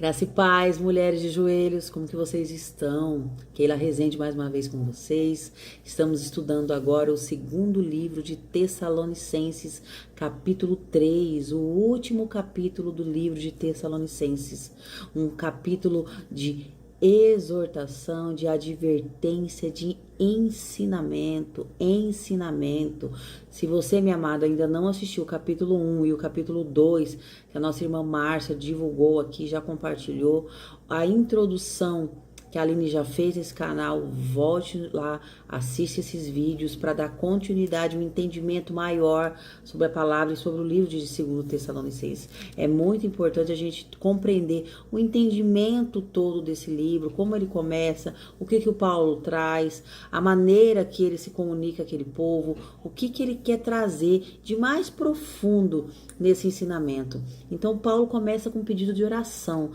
Graça e paz, mulheres de joelhos, como que vocês estão? Keila Rezende mais uma vez com vocês. Estamos estudando agora o segundo livro de Tessalonicenses, capítulo 3, o último capítulo do livro de Tessalonicenses. Um capítulo de exortação, de advertência, de ensinamento. Se você, minha amada, ainda não assistiu o capítulo 1 e o capítulo 2, que a nossa irmã Márcia divulgou aqui, já compartilhou, a introdução que a Aline já fez nesse canal, volte lá, assiste esses vídeos para dar continuidade, um entendimento maior sobre a palavra e sobre o livro de 2 Tessalonicenses. É muito importante a gente compreender o entendimento todo desse livro, como ele começa, o que o Paulo traz, a maneira que ele se comunica àquele povo, o que ele quer trazer de mais profundo nesse ensinamento. Então, Paulo começa com um pedido de oração.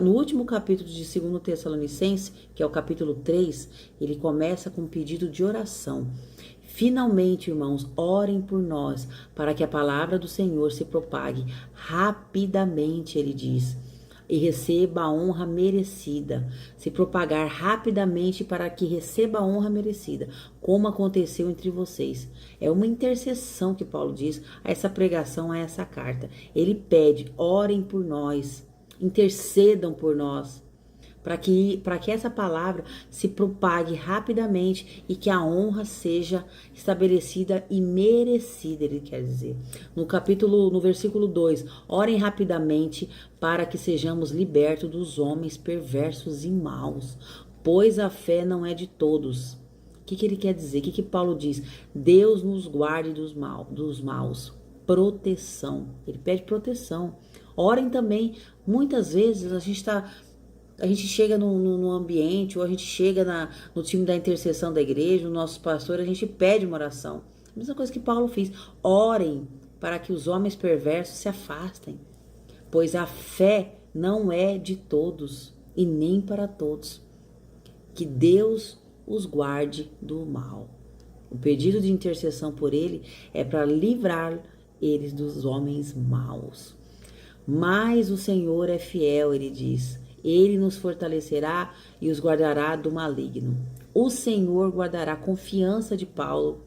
No último capítulo de 2 Tessalonicenses, que é o capítulo 3, ele começa com um pedido de oração. Finalmente, irmãos, orem por nós, para que a palavra do Senhor se propague rapidamente, ele diz, e receba a honra merecida. Se propagar rapidamente para que receba a honra merecida, como aconteceu entre vocês. É uma intercessão que Paulo diz a essa pregação, a essa carta. Ele pede, orem por nós, intercedam por nós, para que essa palavra se propague rapidamente e que a honra seja estabelecida e merecida, ele quer dizer. No versículo 2, orem rapidamente para que sejamos libertos dos homens perversos e maus, pois a fé não é de todos. O que ele quer dizer? O que Paulo diz? Deus nos guarde dos maus. Proteção. Ele pede proteção. Orem também. Muitas vezes a gente chega no ambiente, ou a gente chega no time da intercessão da igreja, no nosso pastor, a gente pede uma oração. A mesma coisa que Paulo fez. Orem para que os homens perversos se afastem, pois a fé não é de todos e nem para todos. Que Deus os guarde do mal. O pedido de intercessão por ele é para livrar eles dos homens maus. Mas o Senhor é fiel, ele diz. Ele nos fortalecerá e os guardará do maligno. O Senhor guardará a confiança de Paulo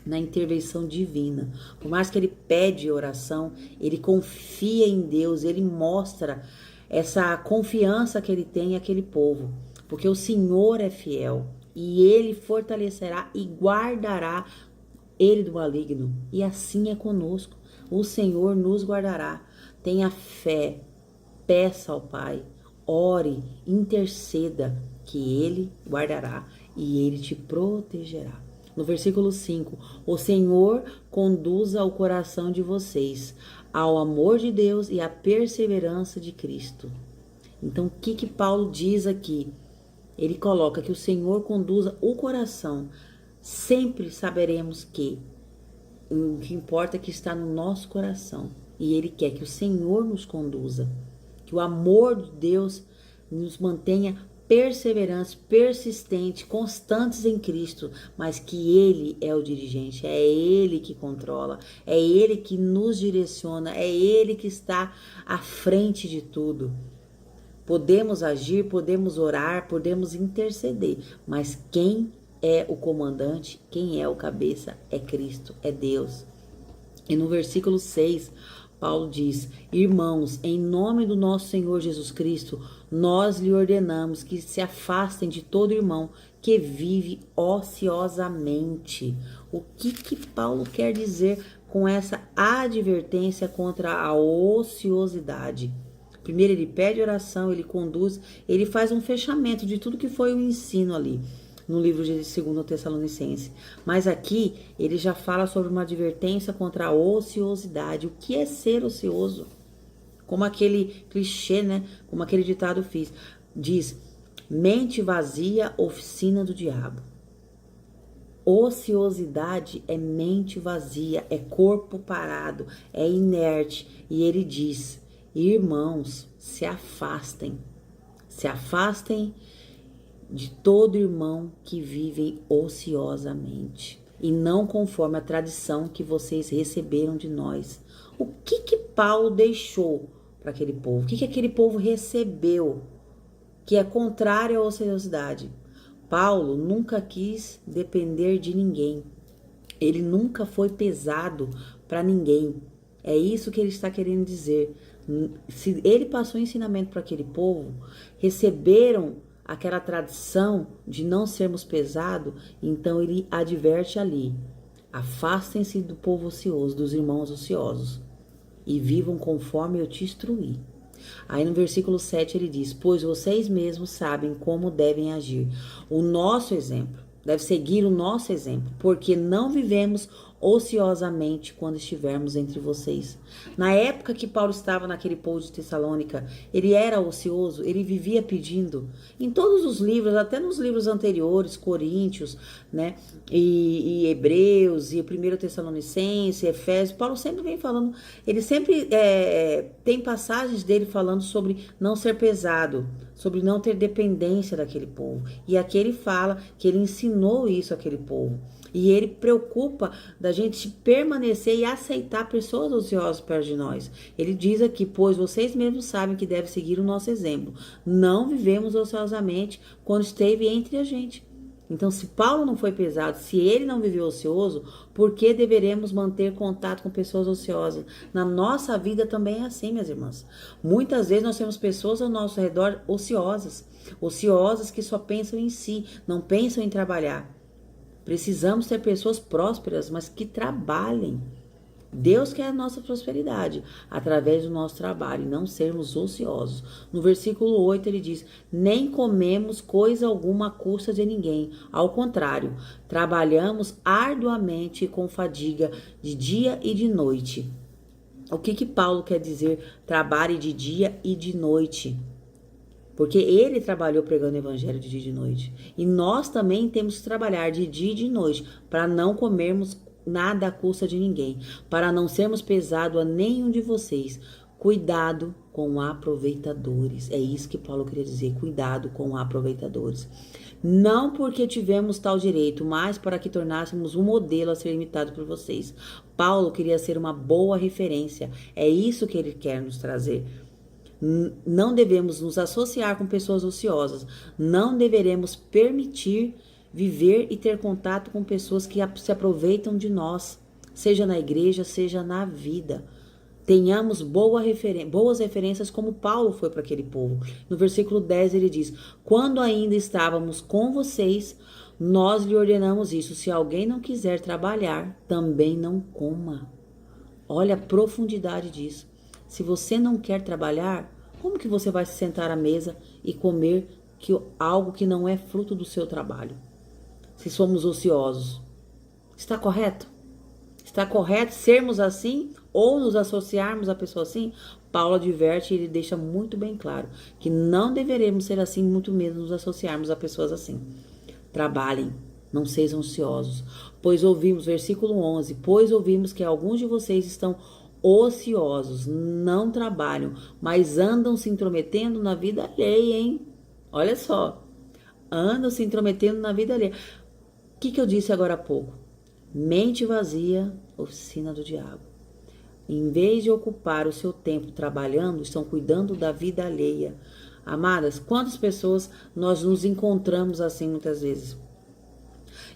na intervenção divina. Por mais que ele pede oração, ele confia em Deus, ele mostra essa confiança que ele tem àquele povo. Porque o Senhor é fiel e ele fortalecerá e guardará ele do maligno. E assim é conosco. O Senhor nos guardará. Tenha fé, peça ao Pai. Ore, interceda, que ele guardará e ele te protegerá. No versículo 5, o Senhor conduza o coração de vocês ao amor de Deus e à perseverança de Cristo. Então, o que Paulo diz aqui? Ele coloca que o Senhor conduza o coração. Sempre saberemos que o que importa é que está no nosso coração. E ele quer que o Senhor nos conduza. Que o amor de Deus nos mantenha perseverantes, persistentes, constantes em Cristo, mas que Ele é o dirigente, é Ele que controla, é Ele que nos direciona, é Ele que está à frente de tudo. Podemos agir, podemos orar, podemos interceder, mas quem é o comandante, quem é o cabeça, é Cristo, é Deus. E no versículo 6, Paulo diz, irmãos, em nome do nosso Senhor Jesus Cristo, nós lhe ordenamos que se afastem de todo irmão que vive ociosamente. O que Paulo quer dizer com essa advertência contra a ociosidade? Primeiro ele pede oração, ele conduz, ele faz um fechamento de tudo que foi o ensino ali no livro de 2 Tessalonicenses. Mas aqui ele já fala sobre uma advertência contra a ociosidade. O que é ser ocioso? Como aquele clichê, né? Como aquele ditado diz, mente vazia, oficina do diabo. Ociosidade é mente vazia, é corpo parado, é inerte. E ele diz, irmãos, se afastem de todo irmão que vive ociosamente e não conforme a tradição que vocês receberam de nós. O que Paulo deixou para aquele povo? O que aquele povo recebeu que é contrário à ociosidade? Paulo nunca quis depender de ninguém. Ele nunca foi pesado para ninguém. É isso que ele está querendo dizer. Se ele passou ensinamento para aquele povo, receberam aquela tradição de não sermos pesados, então ele adverte ali: afastem-se do povo ocioso, dos irmãos ociosos, e vivam conforme eu te instruí. Aí no versículo 7 ele diz: pois vocês mesmos sabem como devem agir. O nosso exemplo deve seguir o nosso exemplo, porque não vivemos ociosamente quando estivermos entre vocês. Na época que Paulo estava naquele povo de Tessalônica, ele era ocioso, ele vivia pedindo. Em todos os livros, até nos livros anteriores, Coríntios, né, e Hebreus, e 1 Tessalonicense, Efésios, Paulo sempre vem falando, ele sempre tem passagens dele falando sobre não ser pesado, sobre não ter dependência daquele povo. E aqui ele fala que ele ensinou isso àquele povo. E ele preocupa da gente permanecer e aceitar pessoas ociosas perto de nós. Ele diz aqui: pois vocês mesmos sabem que devem seguir o nosso exemplo. Não vivemos ociosamente quando esteve entre a gente. Então, se Paulo não foi pesado, se ele não viveu ocioso, por que deveremos manter contato com pessoas ociosas? Na nossa vida também é assim, minhas irmãs. Muitas vezes nós temos pessoas ao nosso redor ociosas que só pensam em si, não pensam em trabalhar. Precisamos ter pessoas prósperas, mas que trabalhem. Deus quer a nossa prosperidade através do nosso trabalho e não sermos ociosos. No versículo 8 ele diz: nem comemos coisa alguma à custa de ninguém. Ao contrário, trabalhamos arduamente e com fadiga de dia e de noite. O que Paulo quer dizer trabalhe de dia e de noite? Porque ele trabalhou pregando o evangelho de dia e de noite. E nós também temos que trabalhar de dia e de noite para não comermos nada à custa de ninguém, para não sermos pesados a nenhum de vocês. Cuidado com aproveitadores. É isso que Paulo queria dizer: cuidado com aproveitadores. Não porque tivemos tal direito, mas para que tornássemos um modelo a ser imitado por vocês. Paulo queria ser uma boa referência. É isso que ele quer nos trazer. Não devemos nos associar com pessoas ociosas. Não deveremos permitir viver e ter contato com pessoas que se aproveitam de nós, seja na igreja, seja na vida. Tenhamos boas referências como Paulo foi para aquele povo. No versículo 10 ele diz: quando ainda estávamos com vocês, nós lhe ordenamos isso: se alguém não quiser trabalhar, também não coma. Olha a profundidade disso. Se você não quer trabalhar, como que você vai se sentar à mesa e comer algo que não é fruto do seu trabalho? Se somos ociosos. Está correto? Está correto sermos assim ou nos associarmos a pessoa assim? Paulo adverte e ele deixa muito bem claro que não deveremos ser assim, muito menos nos associarmos a pessoas assim. Trabalhem, não sejam ociosos. Pois ouvimos, versículo 11, pois ouvimos que alguns de vocês estão ociosos, não trabalham, mas andam se intrometendo na vida alheia, hein? Olha só, andam se intrometendo na vida alheia. O que eu disse agora há pouco? Mente vazia, oficina do diabo. Em vez de ocupar o seu tempo trabalhando, estão cuidando da vida alheia. Amadas, quantas pessoas nós nos encontramos assim muitas vezes?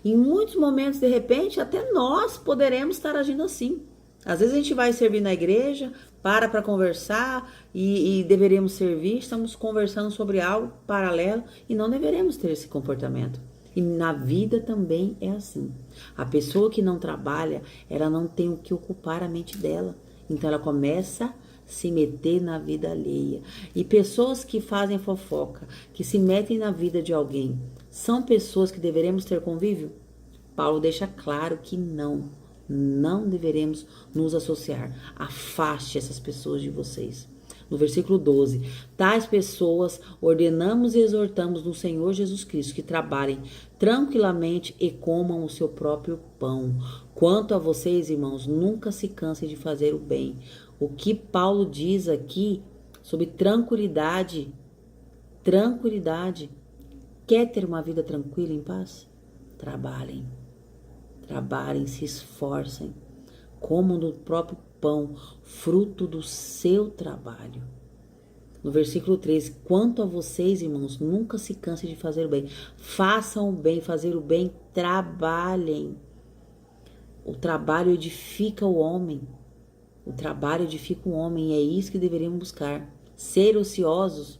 Em muitos momentos, de repente, até nós poderemos estar agindo assim. Às vezes a gente vai servir na igreja, para conversar e deveríamos servir, estamos conversando sobre algo paralelo e não deveremos ter esse comportamento. E na vida também é assim. A pessoa que não trabalha, ela não tem o que ocupar a mente dela. Então ela começa a se meter na vida alheia. E pessoas que fazem fofoca, que se metem na vida de alguém, são pessoas que deveremos ter convívio? Paulo deixa claro que não. Não deveremos nos associar. Afaste essas pessoas de vocês. No versículo 12, tais pessoas ordenamos e exortamos no Senhor Jesus Cristo que trabalhem tranquilamente e comam o seu próprio pão. Quanto a vocês, irmãos, nunca se cansem de fazer o bem. O que Paulo diz aqui sobre tranquilidade, quer ter uma vida tranquila, em paz? Trabalhem, se esforcem, comam do próprio pão, fruto do seu trabalho. No versículo 13, quanto a vocês, irmãos, nunca se cansem de fazer o bem. Façam o bem, fazer o bem, trabalhem. O trabalho edifica o homem. O trabalho edifica o homem e é isso que deveríamos buscar. Ser ociosos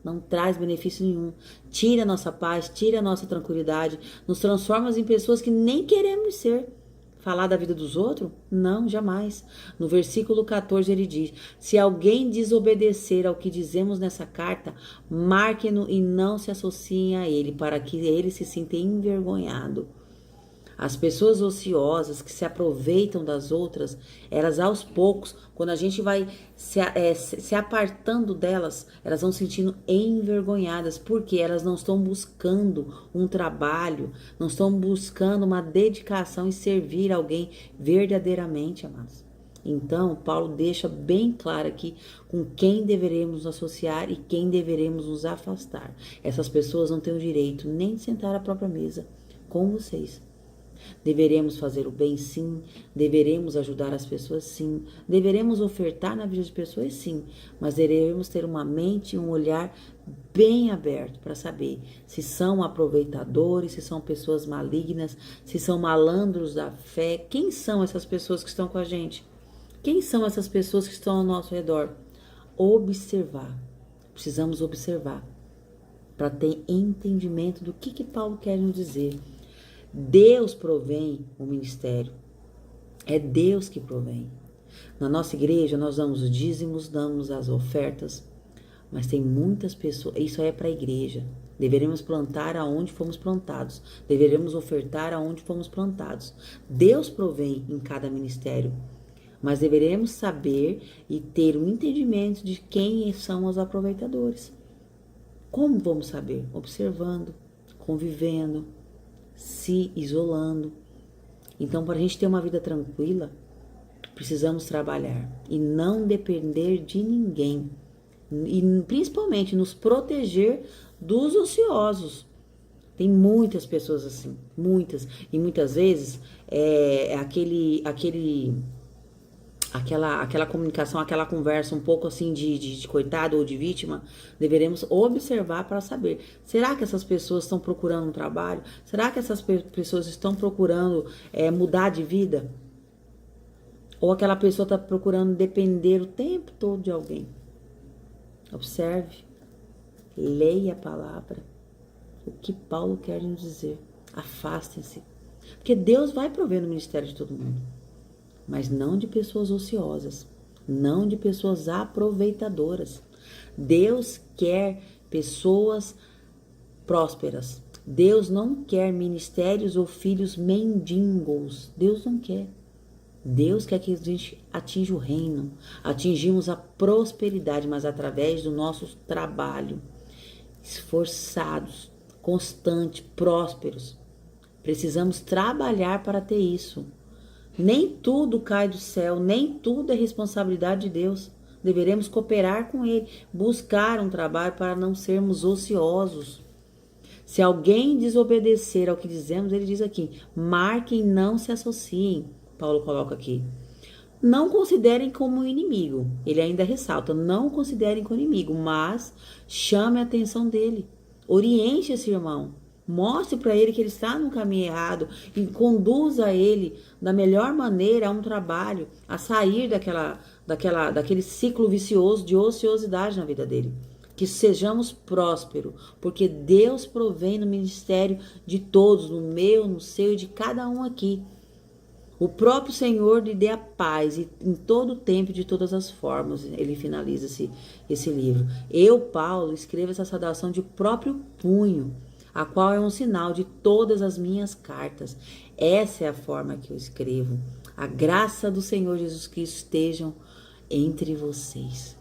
não traz benefício nenhum. Tira a nossa paz, tira a nossa tranquilidade, nos transforma em pessoas que nem queremos ser. Falar da vida dos outros? Não, jamais. No versículo 14 ele diz, se alguém desobedecer ao que dizemos nessa carta, marque-no e não se associem a ele, para que ele se sinta envergonhado. As pessoas ociosas que se aproveitam das outras, elas aos poucos, quando a gente vai se apartando delas, elas vão se sentindo envergonhadas, porque elas não estão buscando um trabalho, não estão buscando uma dedicação e servir alguém verdadeiramente, amados. Então, Paulo deixa bem claro aqui com quem deveremos nos associar e quem deveremos nos afastar. Essas pessoas não têm o direito nem de sentar à própria mesa com vocês. Deveremos fazer o bem, sim. Deveremos ajudar as pessoas, sim. Deveremos ofertar na vida de pessoas, sim. Mas devemos ter uma mente e um olhar bem aberto para saber se são aproveitadores, se são pessoas malignas, se são malandros da fé. Quem são essas pessoas que estão com a gente? Quem são essas pessoas que estão ao nosso redor? Observar. Precisamos observar para ter entendimento do que Paulo quer nos dizer. Deus provém o ministério. É Deus que provém. Na nossa igreja, nós damos os dízimos, damos as ofertas, mas tem muitas pessoas, isso é para a igreja. Deveremos plantar aonde fomos plantados. Deveremos ofertar aonde fomos plantados. Deus provém em cada ministério, mas deveremos saber e ter um entendimento de quem são os aproveitadores. Como vamos saber? Observando, convivendo, se isolando. Então, para a gente ter uma vida tranquila, precisamos trabalhar e não depender de ninguém. E principalmente nos proteger dos ociosos. Tem muitas pessoas assim, muitas. E muitas vezes aquela comunicação, aquela conversa um pouco assim de coitado ou de vítima, deveremos observar para saber, será que essas pessoas estão procurando um trabalho? Será que essas pessoas estão procurando mudar de vida? Ou aquela pessoa está procurando depender o tempo todo de alguém? Observe, leia a palavra, o que Paulo quer nos dizer. Afastem-se, porque Deus vai prover no ministério de todo mundo, mas não de pessoas ociosas, não de pessoas aproveitadoras. Deus quer pessoas prósperas. Deus não quer ministérios ou filhos mendigos. Deus não quer. Deus quer que a gente atinja o reino, atingimos a prosperidade, mas através do nosso trabalho, esforçados, constantes, prósperos. Precisamos trabalhar para ter isso. Nem tudo cai do céu, nem tudo é responsabilidade de Deus. Deveremos cooperar com Ele, buscar um trabalho para não sermos ociosos. Se alguém desobedecer ao que dizemos, ele diz aqui, marquem, não se associem. Paulo coloca aqui. Não considerem como inimigo. Ele ainda ressalta, não considerem como inimigo, mas chame a atenção dele. Oriente esse irmão. Mostre para ele que ele está no caminho errado e conduza ele da melhor maneira a um trabalho, a sair daquele ciclo vicioso de ociosidade na vida dele. Que sejamos prósperos, porque Deus provém no ministério de todos, no meu, no seu e de cada um aqui. O próprio Senhor lhe dê a paz e em todo o tempo e de todas as formas. Ele finaliza esse livro. Eu, Paulo, escrevo essa saudação de próprio punho, a qual é um sinal de todas as minhas cartas. Essa é a forma que eu escrevo. A graça do Senhor Jesus Cristo estejam entre vocês.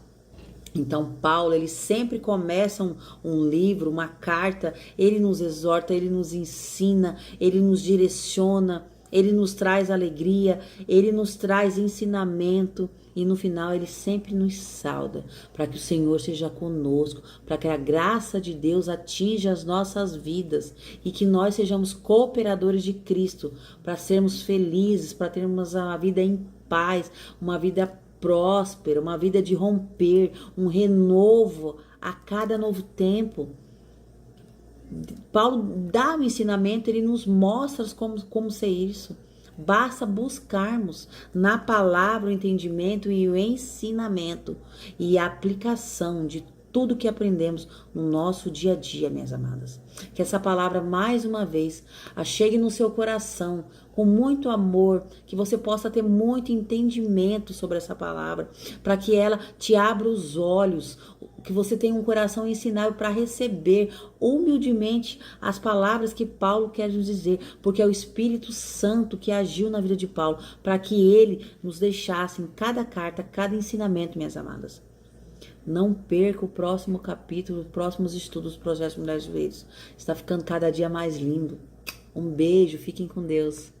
Então, Paulo, ele sempre começa um livro, uma carta, ele nos exorta, ele nos ensina, ele nos direciona, ele nos traz alegria, ele nos traz ensinamento e no final ele sempre nos sauda para que o Senhor seja conosco, para que a graça de Deus atinja as nossas vidas e que nós sejamos cooperadores de Cristo para sermos felizes, para termos uma vida em paz, uma vida próspera, uma vida de romper, um renovo a cada novo tempo. Paulo dá o ensinamento, ele nos mostra como ser isso. Basta buscarmos na palavra o entendimento e o ensinamento e a aplicação de tudo que aprendemos no nosso dia a dia, minhas amadas. Que essa palavra, mais uma vez, chegue no seu coração com muito amor, que você possa ter muito entendimento sobre essa palavra, para que ela te abra os olhos, que você tenha um coração ensinável para receber humildemente as palavras que Paulo quer nos dizer, porque é o Espírito Santo que agiu na vida de Paulo, para que ele nos deixasse em cada carta, cada ensinamento, minhas amadas. Não perca o próximo capítulo, os próximos estudos do Projeto Mulheres de Joelhos. Está ficando cada dia mais lindo. Um beijo, fiquem com Deus.